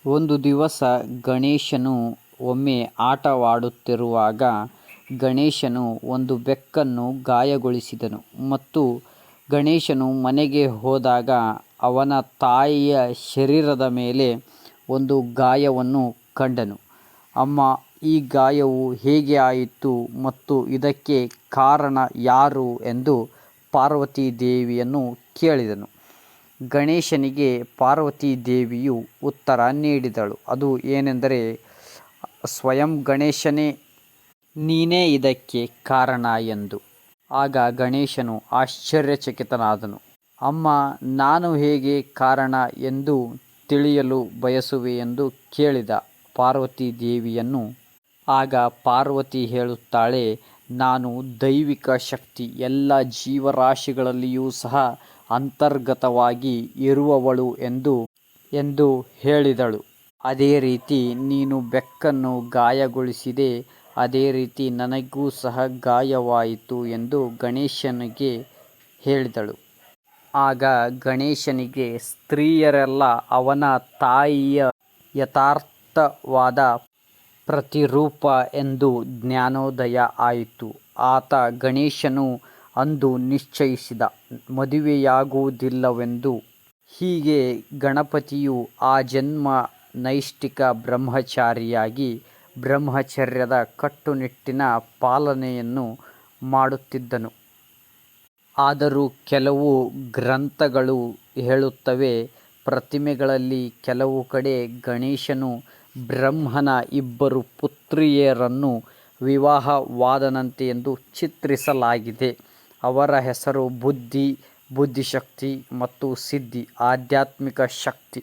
ಒಂದು ದಿವಸ ಗಣೇಶನು ಒಮ್ಮೆ ಆಟವಾಡುತ್ತಿರುವಾಗ ಗಣೇಶನು ಒಂದು ಬೆಕ್ಕನ್ನು ಗಾಯಗೊಳಿಸಿದನು ಮತ್ತು ಗಣೇಶನು ಮನೆಗೆ ಹೋದಾಗ ಅವನ ತಾಯಿಯ ಶರೀರದ ಮೇಲೆ ಒಂದು ಗಾಯವನ್ನು ಕಂಡನು. ಅಮ್ಮ, ಈ ಗಾಯವು ಹೇಗೆ ಆಯಿತು ಮತ್ತು ಇದಕ್ಕೆ ಕಾರಣ ಯಾರು ಎಂದು ಪಾರ್ವತಿ ದೇವಿಯನ್ನು ಕೇಳಿದನು. ಗಣೇಶನಿಗೆ ಪಾರ್ವತಿ ದೇವಿಯು ಉತ್ತರ ನೀಡಿದಳು. ಅದು ಏನೆಂದರೆ, ಸ್ವಯಂ ಗಣೇಶನೇ ನೀನೇ ಇದಕ್ಕೆ ಕಾರಣ ಎಂದು. ಆಗ ಗಣೇಶನು ಆಶ್ಚರ್ಯಚಕಿತನಾದನು. ಅಮ್ಮ, ನಾನು ಹೇಗೆ ಕಾರಣ ಎಂದು ತಿಳಿಯಲು ಬಯಸುವೆ ಎಂದು ಕೇಳಿದ ಪಾರ್ವತಿ ದೇವಿಯನ್ನು. ಆಗ ಪಾರ್ವತಿ ಹೇಳುತ್ತಾಳೆ, ನಾನು ದೈವಿಕ ಶಕ್ತಿ ಎಲ್ಲ ಜೀವರಾಶಿಗಳಲ್ಲಿಯೂ ಸಹ ಅಂತರ್ಗತವಾಗಿ ಇರುವವಳು ಎಂದು ಹೇಳಿದಳು. ಅದೇ ರೀತಿ ನೀನು ಬೆಕ್ಕನ್ನು ಗಾಯಗೊಳಿಸಿದೆ, ಅದೇ ರೀತಿ ನನಗೂ ಸಹ ಗಾಯವಾಯಿತು ಎಂದು ಗಣೇಶನಿಗೆ ಹೇಳಿದಳು. ಆಗ ಗಣೇಶನಿಗೆ ಸ್ತ್ರೀಯರೆಲ್ಲ ಅವನ ತಾಯಿಯ ಯಥಾರ್ಥವಾದ ಪ್ರತಿರೂಪ ಎಂದು ಜ್ಞಾನೋದಯ ಆಯಿತು. ಆತ ಗಣೇಶನು ಅಂದು ನಿಶ್ಚಯಿಸಿದ, ಮದುವೆಯಾಗುವುದಿಲ್ಲವೆಂದು. ಹೀಗೆ ಗಣಪತಿಯು ಆಜನ್ಮ ನೈಷ್ಠಿಕ ಬ್ರಹ್ಮಚಾರಿಯಾಗಿ ಬ್ರಹ್ಮಚರ್ಯದ ಕಟ್ಟುನಿಟ್ಟಿನ ಪಾಲನೆಯನ್ನು ಮಾಡುತ್ತಿದ್ದನು. ಆದರೂ ಕೆಲವು ಗ್ರಂಥಗಳು ಹೇಳುತ್ತವೆ, ಪ್ರತಿಮೆಗಳಲ್ಲಿ ಕೆಲವು ಕಡೆ ಗಣೇಶನು ಬ್ರಹ್ಮನ ಇಬ್ಬರು ಪುತ್ರಿಯರನ್ನು ವಿವಾಹವಾದನಂತೆ ಎಂದು ಚಿತ್ರಿಸಲಾಗಿದೆ. ಅವರ ಹೆಸರು ಬುದ್ಧಿ, ಬುದ್ಧಿಶಕ್ತಿ ಮತ್ತು ಸಿದ್ಧಿ, ಆಧ್ಯಾತ್ಮಿಕ ಶಕ್ತಿ.